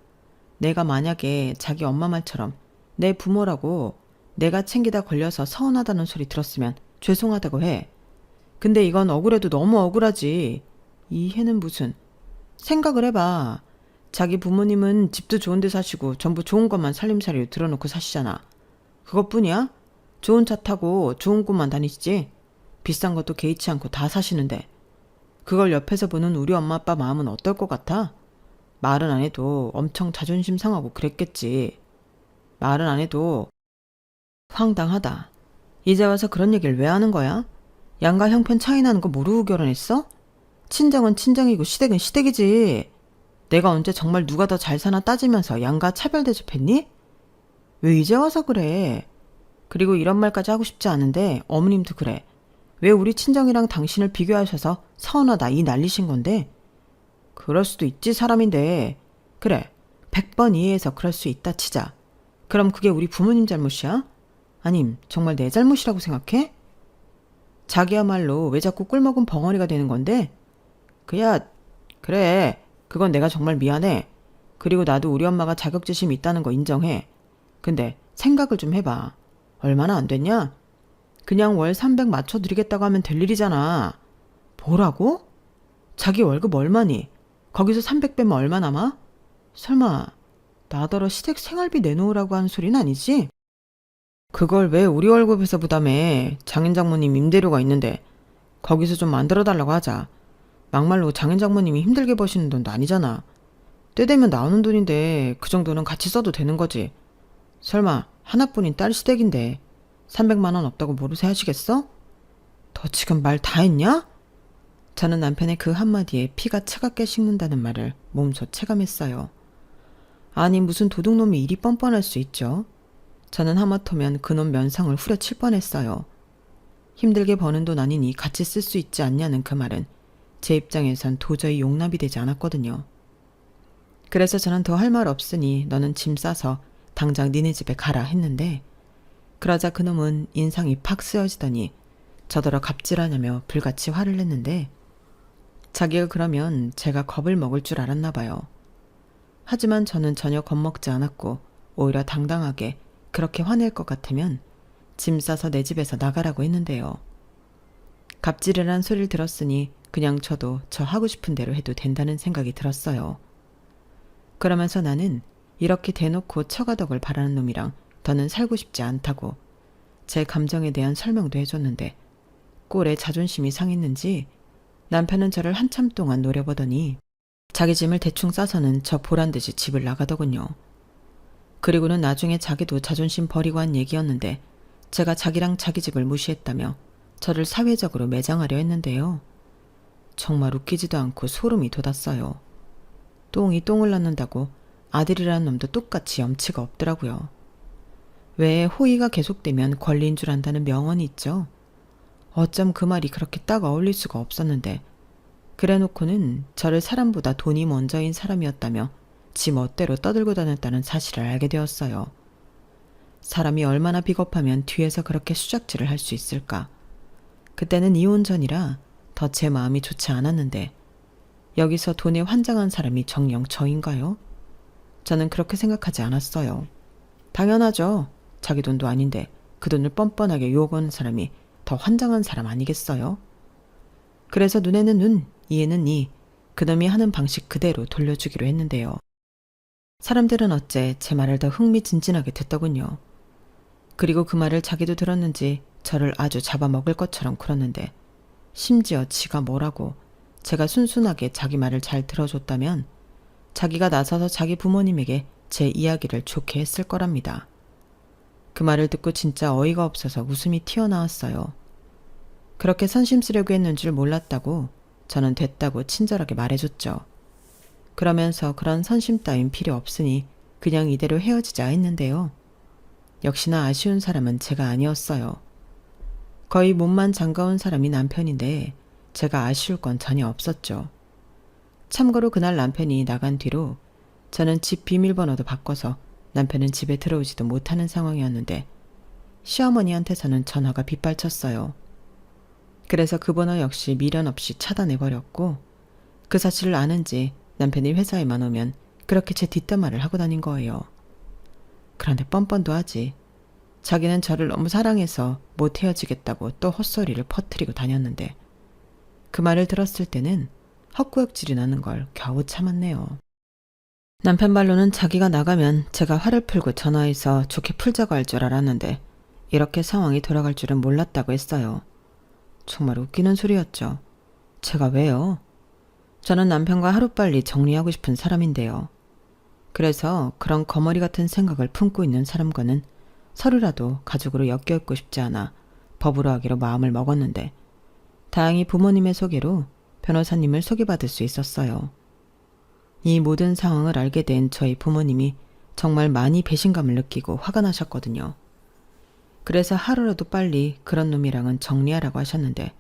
내가 만약에 자기 엄마 말처럼 내 부모라고 내가 챙기다 걸려서 서운하다는 소리 들었으면 죄송하다고 해. 근데 이건 억울해도 너무 억울하지. 이해는 무슨. 생각을 해봐. 자기 부모님은 집도 좋은 데 사시고 전부 좋은 것만 살림살이로 들어놓고 사시잖아. 그것뿐이야? 좋은 차 타고 좋은 곳만 다니시지? 비싼 것도 개의치 않고 다 사시는데. 그걸 옆에서 보는 우리 엄마 아빠 마음은 어떨 것 같아? 말은 안 해도 엄청 자존심 상하고 그랬겠지. 말은 안 해도. 황당하다. 이제 와서 그런 얘기를 왜 하는 거야? 양가 형편 차이 나는 거 모르고 결혼했어? 친정은 친정이고 시댁은 시댁이지. 내가 언제 정말 누가 더 잘 사나 따지면서 양가 차별 대접했니? 왜 이제 와서 그래? 그리고 이런 말까지 하고 싶지 않은데 어머님도 그래. 왜 우리 친정이랑 당신을 비교하셔서 서운하다 이 난리신 건데? 그럴 수도 있지 사람인데. 그래 100번 이해해서 그럴 수 있다 치자. 그럼 그게 우리 부모님 잘못이야? 아님 정말 내 잘못이라고 생각해? 자기야말로 왜 자꾸 꿀먹은 벙어리가 되는 건데? 그래 그건 내가 정말 미안해. 그리고 나도 우리 엄마가 자격지심이 있다는 거 인정해. 근데 생각을 좀 해봐. 얼마나 안 됐냐? 그냥 월 300 맞춰드리겠다고 하면 될 일이잖아. 뭐라고? 자기 월급 얼마니? 거기서 300 빼면 얼마 남아? 설마 나더러 시댁 생활비 내놓으라고 하는 소리는 아니지? 그걸 왜 우리 월급에서 부담해? 장인 장모님 임대료가 있는데 거기서 좀 만들어달라고 하자. 막말로 장인 장모님이 힘들게 버시는 돈도 아니잖아. 때 되면 나오는 돈인데 그 정도는 같이 써도 되는 거지. 설마 하나뿐인 딸 시댁인데 300만 원 없다고 모르쇠 하시겠어? 너 지금 말 다 했냐? 저는 남편의 그 한마디에 피가 차갑게 식는다는 말을 몸소 체감했어요. 아니 무슨 도둑놈이 이리 뻔뻔할 수 있죠? 저는 하마터면 그놈 면상을 후려칠 뻔했어요. 힘들게 버는 돈 아니니 같이 쓸 수 있지 않냐는 그 말은 제 입장에선 도저히 용납이 되지 않았거든요. 그래서 저는 더 할 말 없으니 너는 짐 싸서 당장 니네 집에 가라 했는데 그러자 그놈은 인상이 팍 쓰여지더니 저더러 갑질하냐며 불같이 화를 냈는데 자기가 그러면 제가 겁을 먹을 줄 알았나 봐요. 하지만 저는 전혀 겁먹지 않았고 오히려 당당하게 그렇게 화낼 것 같으면 짐 싸서 내 집에서 나가라고 했는데요. 갑질이란 소리를 들었으니 그냥 저도 저 하고 싶은 대로 해도 된다는 생각이 들었어요. 그러면서 나는 이렇게 대놓고 처가덕을 바라는 놈이랑 더는 살고 싶지 않다고 제 감정에 대한 설명도 해줬는데 꼴에 자존심이 상했는지 남편은 저를 한참 동안 노려보더니 자기 짐을 대충 싸서는 저 보란듯이 집을 나가더군요. 그리고는 나중에 자기도 자존심 버리고 한 얘기였는데 제가 자기랑 자기 집을 무시했다며 저를 사회적으로 매장하려 했는데요. 정말 웃기지도 않고 소름이 돋았어요. 똥이 똥을 낳는다고 아들이라는 놈도 똑같이 염치가 없더라고요. 왜 호의가 계속되면 권리인 줄 안다는 명언이 있죠. 어쩜 그 말이 그렇게 딱 어울릴 수가 없었는데 그래놓고는 저를 사람보다 돈이 먼저인 사람이었다며 지 멋대로 떠들고 다녔다는 사실을 알게 되었어요. 사람이 얼마나 비겁하면 뒤에서 그렇게 수작질을 할 수 있을까. 그때는 이혼 전이라 더 제 마음이 좋지 않았는데 여기서 돈에 환장한 사람이 정녕 저인가요? 저는 그렇게 생각하지 않았어요. 당연하죠. 자기 돈도 아닌데 그 돈을 뻔뻔하게 유혹하는 사람이 더 환장한 사람 아니겠어요? 그래서 눈에는 눈, 이에는 이, 그놈이 하는 방식 그대로 돌려주기로 했는데요. 사람들은 어째 제 말을 더 흥미진진하게 듣더군요. 그리고 그 말을 자기도 들었는지 저를 아주 잡아먹을 것처럼 굴었는데 심지어 지가 뭐라고 제가 순순하게 자기 말을 잘 들어줬다면 자기가 나서서 자기 부모님에게 제 이야기를 좋게 했을 거랍니다. 그 말을 듣고 진짜 어이가 없어서 웃음이 튀어나왔어요. 그렇게 선심쓰려고 했는 줄 몰랐다고 저는 됐다고 친절하게 말해줬죠. 그러면서 그런 선심 따윈 필요 없으니 그냥 이대로 헤어지자 했는데요. 역시나 아쉬운 사람은 제가 아니었어요. 거의 몸만 장가온 사람이 남편인데 제가 아쉬울 건 전혀 없었죠. 참고로 그날 남편이 나간 뒤로 저는 집 비밀번호도 바꿔서 남편은 집에 들어오지도 못하는 상황이었는데 시어머니한테서는 전화가 빗발쳤어요. 그래서 그 번호 역시 미련 없이 차단해버렸고 그 사실을 아는지 남편이 회사에만 오면 그렇게 제 뒷담화를 하고 다닌 거예요. 그런데 뻔뻔도 하지. 자기는 저를 너무 사랑해서 못 헤어지겠다고 또 헛소리를 퍼뜨리고 다녔는데 그 말을 들었을 때는 헛구역질이 나는 걸 겨우 참았네요. 남편 말로는 자기가 나가면 제가 화를 풀고 전화해서 좋게 풀자고 할 줄 알았는데 이렇게 상황이 돌아갈 줄은 몰랐다고 했어요. 정말 웃기는 소리였죠. 제가 왜요? 저는 남편과 하루빨리 정리하고 싶은 사람인데요. 그래서 그런 거머리 같은 생각을 품고 있는 사람과는 서로라도 가족으로 엮여있고 싶지 않아 법으로 하기로 마음을 먹었는데 다행히 부모님의 소개로 변호사님을 소개받을 수 있었어요. 이 모든 상황을 알게 된 저희 부모님이 정말 많이 배신감을 느끼고 화가 나셨거든요. 그래서 하루라도 빨리 그런 놈이랑은 정리하라고 하셨는데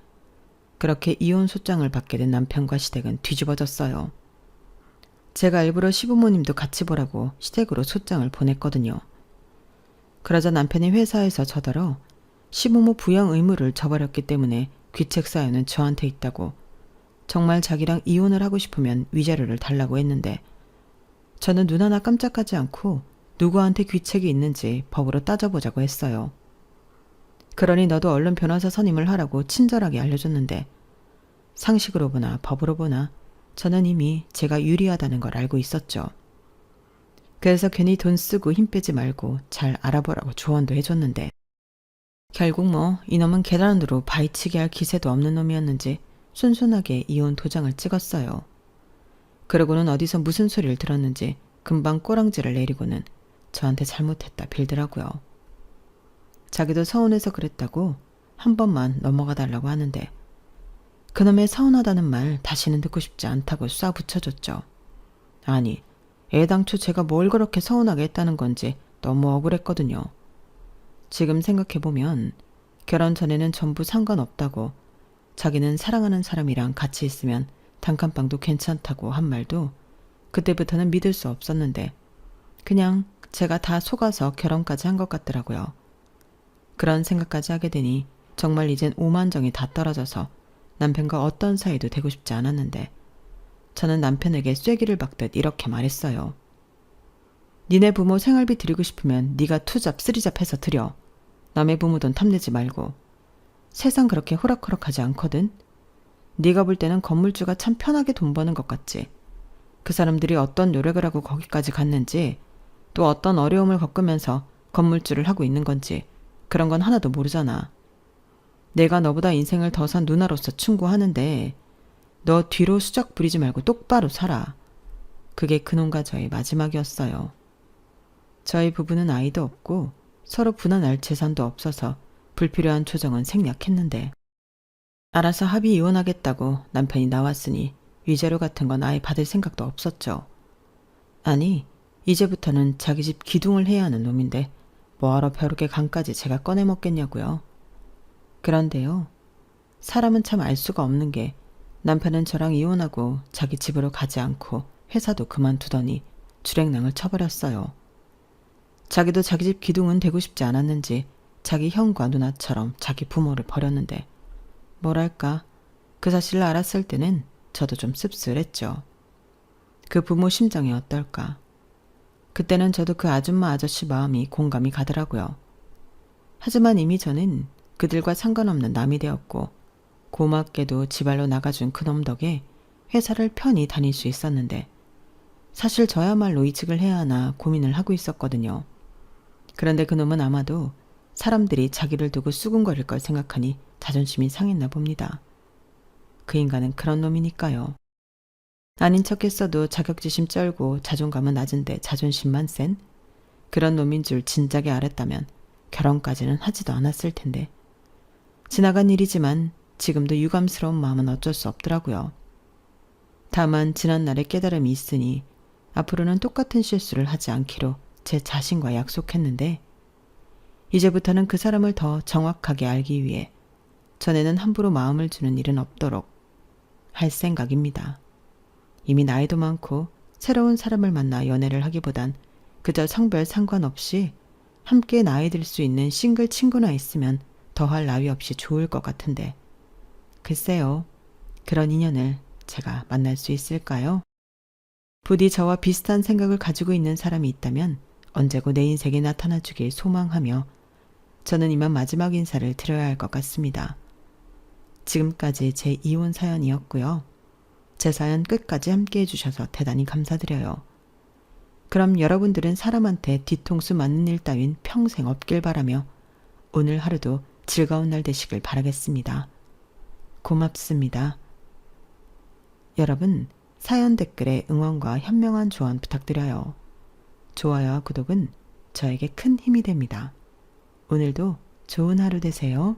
그렇게 이혼 소장을 받게 된 남편과 시댁은 뒤집어졌어요. 제가 일부러 시부모님도 같이 보라고 시댁으로 소장을 보냈거든요. 그러자 남편이 회사에서 저더러 시부모 부양 의무를 저버렸기 때문에 귀책 사유는 저한테 있다고 정말 자기랑 이혼을 하고 싶으면 위자료를 달라고 했는데 저는 눈 하나 깜짝하지 않고 누구한테 귀책이 있는지 법으로 따져보자고 했어요. 그러니 너도 얼른 변호사 선임을 하라고 친절하게 알려줬는데 상식으로 보나 법으로 보나 저는 이미 제가 유리하다는 걸 알고 있었죠. 그래서 괜히 돈 쓰고 힘 빼지 말고 잘 알아보라고 조언도 해줬는데 결국 뭐 이놈은 계란으로 바위치기 할 기세도 없는 놈이었는지 순순하게 이혼 도장을 찍었어요. 그러고는 어디서 무슨 소리를 들었는지 금방 꼬랑지를 내리고는 저한테 잘못했다 빌더라고요. 자기도 서운해서 그랬다고 한 번만 넘어가 달라고 하는데 그놈의 서운하다는 말 다시는 듣고 싶지 않다고 쏴 붙여줬죠. 아니, 애당초 제가 뭘 그렇게 서운하게 했다는 건지 너무 억울했거든요. 지금 생각해보면 결혼 전에는 전부 상관없다고 자기는 사랑하는 사람이랑 같이 있으면 단칸방도 괜찮다고 한 말도 그때부터는 믿을 수 없었는데 그냥 제가 다 속아서 결혼까지 한 것 같더라고요. 그런 생각까지 하게 되니 정말 이젠 오만정이 다 떨어져서 남편과 어떤 사이도 되고 싶지 않았는데 저는 남편에게 쐐기를 박듯 이렇게 말했어요. 니네 부모 생활비 드리고 싶으면 네가 투잡 쓰리잡 해서 드려. 남의 부모 돈 탐내지 말고. 세상 그렇게 호락호락하지 않거든. 네가 볼 때는 건물주가 참 편하게 돈 버는 것 같지. 그 사람들이 어떤 노력을 하고 거기까지 갔는지 또 어떤 어려움을 겪으면서 건물주를 하고 있는 건지 그런 건 하나도 모르잖아. 내가 너보다 인생을 더 산 누나로서 충고하는데 너 뒤로 수작 부리지 말고 똑바로 살아. 그게 그놈과 저의 마지막이었어요. 저희 부부는 아이도 없고 서로 분한할 재산도 없어서 불필요한 조정은 생략했는데 알아서 합의 이혼하겠다고 남편이 나왔으니 위자료 같은 건 아예 받을 생각도 없었죠. 아니, 이제부터는 자기 집 기둥을 해야 하는 놈인데 뭐하러 벼룩의 간까지 제가 꺼내 먹겠냐고요. 그런데요, 사람은 참 알 수가 없는 게 남편은 저랑 이혼하고 자기 집으로 가지 않고 회사도 그만두더니 주랭랑을 쳐버렸어요. 자기도 자기 집 기둥은 되고 싶지 않았는지 자기 형과 누나처럼 자기 부모를 버렸는데 뭐랄까, 그 사실을 알았을 때는 저도 좀 씁쓸했죠. 그 부모 심정이 어떨까. 그때는 저도 그 아줌마 아저씨 마음이 공감이 가더라고요. 하지만 이미 저는 그들과 상관없는 남이 되었고 고맙게도 지발로 나가준 그놈 덕에 회사를 편히 다닐 수 있었는데 사실 저야말로 이직을 해야 하나 고민을 하고 있었거든요. 그런데 그놈은 아마도 사람들이 자기를 두고 수군거릴 걸 생각하니 자존심이 상했나 봅니다. 그 인간은 그런 놈이니까요. 아닌 척했어도 자격지심 쩔고 자존감은 낮은데 자존심만 센 그런 놈인 줄 진작에 알았다면 결혼까지는 하지도 않았을 텐데 지나간 일이지만 지금도 유감스러운 마음은 어쩔 수 없더라고요. 다만 지난날의 깨달음이 있으니 앞으로는 똑같은 실수를 하지 않기로 제 자신과 약속했는데 이제부터는 그 사람을 더 정확하게 알기 위해 전에는 함부로 마음을 주는 일은 없도록 할 생각입니다. 이미 나이도 많고 새로운 사람을 만나 연애를 하기보단 그저 성별 상관없이 함께 나이 들 수 있는 싱글 친구나 있으면 더할 나위 없이 좋을 것 같은데 글쎄요, 그런 인연을 제가 만날 수 있을까요? 부디 저와 비슷한 생각을 가지고 있는 사람이 있다면 언제고 내 인생에 나타나주길 소망하며 저는 이만 마지막 인사를 드려야 할 것 같습니다. 지금까지 제 이혼 사연이었고요. 제 사연 끝까지 함께 해주셔서 대단히 감사드려요. 그럼 여러분들은 사람한테 뒤통수 맞는 일 따윈 평생 없길 바라며 오늘 하루도 즐거운 날 되시길 바라겠습니다. 고맙습니다. 여러분, 사연 댓글에 응원과 현명한 조언 부탁드려요. 좋아요와 구독은 저에게 큰 힘이 됩니다. 오늘도 좋은 하루 되세요.